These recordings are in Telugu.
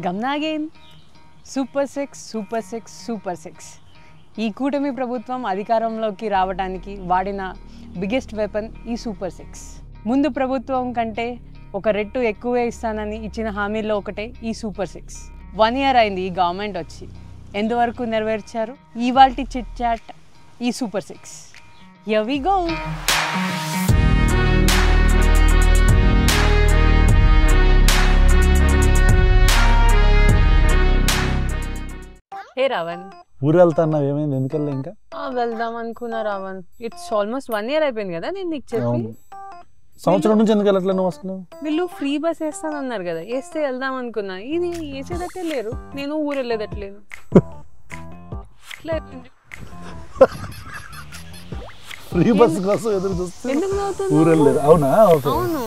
గమ్నాగేన్ super six super six super six ఈ కూటమి ప్రభుత్వం అధికారంలోకి రావడానికి వాడిన బిగ్గెస్ట్ వెపన్ ఈ సూపర్ సిక్స్. ముందు ప్రభుత్వం కంటే ఒక రెట్టు ఎక్కువే ఇస్తానని ఇచ్చిన హామీల్లో ఒకటే ఈ సూపర్ సిక్స్. 1 year అయింది ఈ గవర్నమెంట్ వచ్చి, ఎంతవరకు నెరవేర్చారు? ఇవాల్టి చిట్ చాట్ ఈ super six. Here we go. Hey Ravan, ఊరు వెళ్తాన్నావు, ఏమైంది? ఎందుకు వెళ్ళా? ఇంకా వెళ్దాం అనుకున్నా రావణ్. ఇట్స్ ఆల్మోస్ట్ 1 year అయిపోయింది కదా నేను నీకు చెప్పి. సంవత్సరం నుంచి ఎందుకు వెళ్ళట్లే నువ్వు అసలు? వీళ్ళు ఫ్రీ బస్ వేస్తానన్నారు కదా, వేస్తే వెళ్దాం అనుకున్నా. ఇది వేసేదట్టే లేరు, నేను ఊరు వెళ్ళేదట్లేదు. ఫ్రీ బస్ కోసం ఎదురు చూస్తే ఎందుకు ఊరు వెళ్ళలేదు? అవునా? అవును.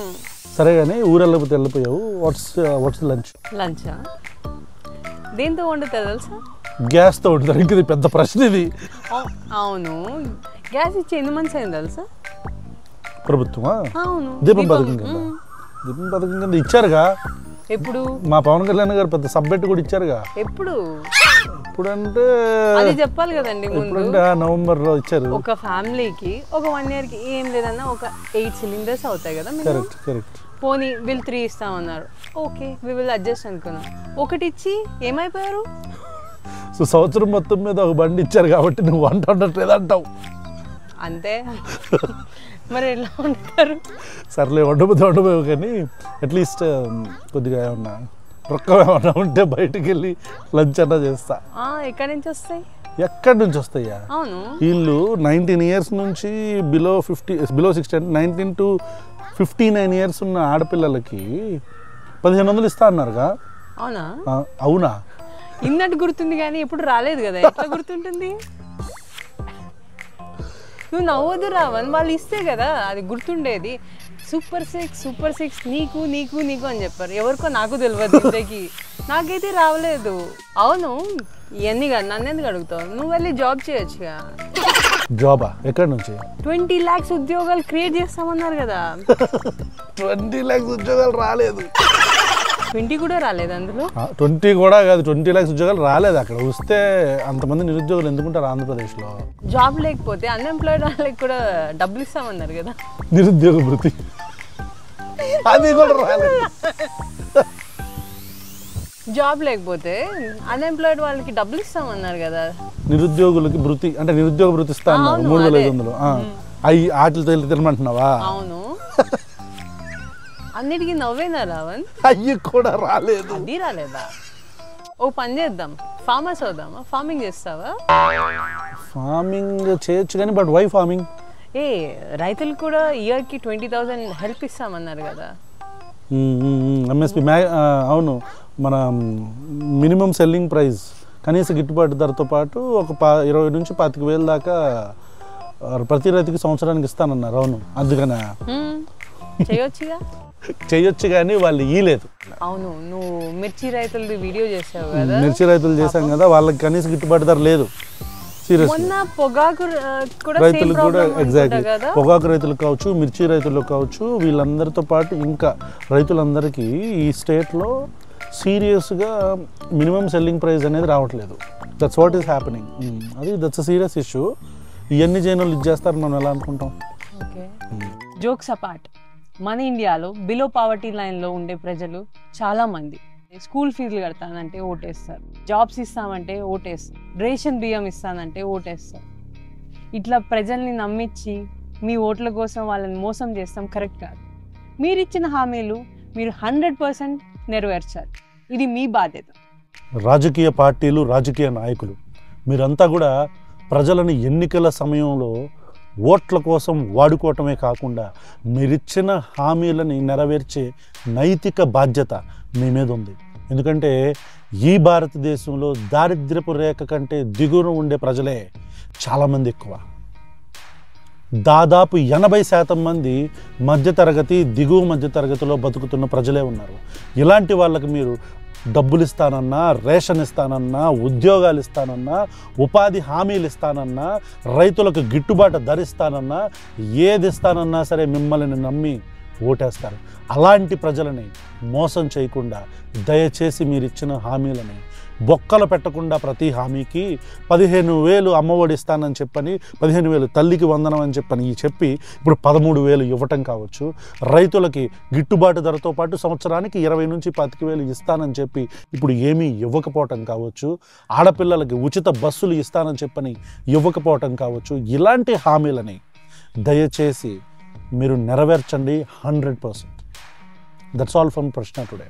సరే కానీ ఊరు వెళ్ళకపోతే వెళ్ళిపోయావు. What's lunch? లంచా? దేంతో వండుతా తెలుసా? గ్యాస్తో వండుతారు. ఇంక ఇది పెద్ద ప్రశ్న ఇది. అవును, గ్యాస్ ఇచ్చి ఎన్ని మంత్స్ అయింది తెలుసా? ప్రభుత్వమా? అవును, దీపం పథకం కింద. దీపం పథకం కింద ఇచ్చారుగా. ఎప్పుడు? మా పవన్ కళ్యాణ్ గారు పెద్ద సబ్జెక్ట్ కూడా ఇచ్చారుగా. ఎప్పుడు? ఇప్పుడంటే అది చెప్పాలి కదండి ముందు. నవంబర్లో ఇచ్చారు. ఒక ఫ్యామిలీకి ఒక 1 yearకి ఏం లేదన్నా ఒక 8 cylinders అవుతాయి కదా. Correct correct. పోనీ వీళ్ళు 3 ఇస్తామన్నారు, ఓకే వి విల్ అడ్జస్ట్ అనుకున్నాం. ఒకటి ఇచ్చి ఏమైపోయారు? సో సంవత్సరం మొత్తం మీద ఒక బండి ఇచ్చారు కాబట్టి నువ్వు వంట వండట్లేదు అంటావు అంతే. మరి ఎలా వండుతారు? సర్లే, వండబోవు కానీ అట్లీస్ట్ కొద్దిగా ఏమన్నా రొక్కం ఏమన్నా ఉంటే బయటకు వెళ్ళి లంచ్ అన్నా చేస్తా. ఎక్కడి నుంచి వస్తాయి? ఎక్కడి నుంచి వస్తాయా? అవును, వీళ్ళు 19 years నుంచి బిలో 60 19 to 59 years ఉన్న ఆడపిల్లలకి 1500 ఇస్తా అన్నారుగా. అవునా? అవునా? ఇన్నట్టు గుర్తుంది కానీ ఎప్పుడు రాలేదు కదా, ఎట్లా గుర్తుంటుంది? నువ్వు నవ్వదు రావన్, వాళ్ళు ఇస్తే కదా అది గుర్తుండేది. సూపర్ సిక్స్ నీకు నీకు నీకు అని చెప్పారు. ఎవరికో నాకు తెలియదు ఇంతకి, నాకైతే రావలేదు. అవును, ఇవన్నీ కాదు, నన్ను ఎందుకు అడుగుతావు? నువ్వు వెళ్ళి జాబ్ చేయొచ్చుగా. జాబా? ఎక్కడి నుంచి? 20 lakhs ఉద్యోగాలు క్రియేట్ చేస్తామన్నారు కదా. 20 lakhs ఉద్యోగాలు రాలేదు. 20 కూడా రాలేదు అందులో. 20 కూడా కాదు, 20 lakhs ఉద్యోగాలు రాలేదు. అక్కడ వస్తే అంతమంది నిరుద్యోగులు ఎందుకుంటారు ఆంధ్రప్రదేశ్లో? జాబ్ లేకపోతే అన్ఎంప్లాయిడ్ వాళ్ళకి కూడా డబ్బులు ఇస్తామన్నారు కదా, నిరుద్యోగ భృతి. అది కూడా రాలేదు. జాబ్ లేకపోతే అన్ఎంప్లాయిడ్ వాళ్ళకి డబ్బులు ఇస్తామన్నారు కదా. నిరుద్యోగులకి భృతి అంటే నిరుద్యోగ భృతి ఇస్తా అన్నారు 3500. అవి ఆటలు తినమంటున్నావా? అవును. అన్నిటికీ నవ్వేనా రావన్? అయ్యి కూడా రాలేదు. అది రాలేదా? ఓ పని చేద్దాం, ఫార్మర్స్ అవుదామా? ఫార్మింగ్ చేస్తావా? ఫార్మింగ్ చేయొచ్చు కానీ బట్ వై ఫార్మింగ్? రైతులు కూడా ఇయర్కి 20,000 హెల్ప్ ఇస్తామన్నారు కదా. ఎంఎస్పి అవును, మన మినిమం సెల్లింగ్ ప్రైస్ కనీస గిట్టుబాటు ధరతో పాటు ఒక 20,000 నుంచి 25,000 దాకా ప్రతి రైతుకి సంవత్సరానికి ఇస్తానన్నారు. అవును, అందుకనే చేయొచ్చుగా. చేయొచ్చు కానీ వాళ్ళు ఇయ్యలేదు. అవును, నువ్వు మిర్చి రైతులది వీడియో చేసావు కదా. మిర్చి రైతులు చేసాం కదా, వాళ్ళకి కనీస గిట్టుబాటు ధర లేదు. పొగాకు రైతులకు కూడా ఎగ్జాక్ట్లీ, పొగాకు రైతులకు కావచ్చు, మిర్చి రైతులకు కావచ్చు, వీళ్ళందరితో పాటు ఇంకా రైతులందరికీ ఈ స్టేట్లో సీరియస్గా మినిమం సెల్లింగ్ ప్రైస్ అనేది రావట్లేదు. That's what is happening. అది దట్స్ అ సీరియస్ ఇష్యూ. ఇవన్నీ జైనులు ఇది చేస్తారు మనం ఎలా అనుకుంటాం. ఓకే, జోక్స్ అపార్ట్, మన ఇండియాలో బిలో పావర్టీ లైన్లో ఉండే ప్రజలు చాలామంది స్కూల్ ఫీజులు కడతానంటే ఓటేస్తారు, జాబ్స్ ఇస్తామంటే ఓటేస్తారు, రేషన్ బియ్యం ఇస్తానంటే ఓటేస్తారు. ఇట్లా ప్రజల్ని నమ్మించి మీ ఓట్ల కోసం వాళ్ళని మోసం చేస్తాం కరెక్ట్ కాదు. మీరిచ్చిన హామీలు మీరు 100% నెరవేర్చాలి, ఇది మీ బాధ్యత. రాజకీయ పార్టీలు, రాజకీయ నాయకులు మీరంతా కూడా ప్రజలను ఎన్నికల సమయంలో ఓట్ల కోసం వాడుకోవటమే కాకుండా మీరిచ్చిన హామీలని నెరవేర్చే నైతిక బాధ్యత మీ మీద ఉంది. ఎందుకంటే ఈ భారతదేశంలో దారిద్ర్యపు రేఖ కంటే దిగువన ఉండే ప్రజలే చాలామంది ఎక్కువ. దాదాపు 80% మంది మధ్యతరగతి, దిగువ మధ్యతరగతిలో బతుకుతున్న ప్రజలే ఉన్నారు. ఇలాంటి వాళ్ళకి మీరు డబ్బులు ఇస్తానన్నా, రేషన్ ఇస్తానన్నా, ఉద్యోగాలు ఇస్తానన్నా, ఉపాధి హామీలు ఇస్తానన్నా, రైతులకు గిట్టుబాటు ధర ఇస్తానన్నా, ఏది ఇస్తానన్నా సరే మిమ్మల్ని నమ్మి ఓటేస్తారు. అలాంటి ప్రజలని మోసం చేయకుండా దయచేసి మీరు ఇచ్చిన హామీలని బొక్కలు పెట్టకుండా ప్రతి హామీకి 15,000 అమ్మఒడి ఇస్తానని చెప్పని, 15,000 తల్లికి వందనం అని చెప్పని చెప్పి ఇప్పుడు 13,000 ఇవ్వటం కావచ్చు, రైతులకి గిట్టుబాటు ధరతో పాటు సంవత్సరానికి 20,000 నుంచి 25,000 ఇస్తానని చెప్పి ఇప్పుడు ఏమీ ఇవ్వకపోవటం కావచ్చు, ఆడపిల్లలకి ఉచిత బస్సులు ఇస్తానని చెప్పని ఇవ్వకపోవటం కావచ్చు. ఇలాంటి హామీలని దయచేసి మీరు నెరవేర్చండి 100%. దట్స్ ఆల్ ఫ్రమ్ ప్రశ్న టుడే.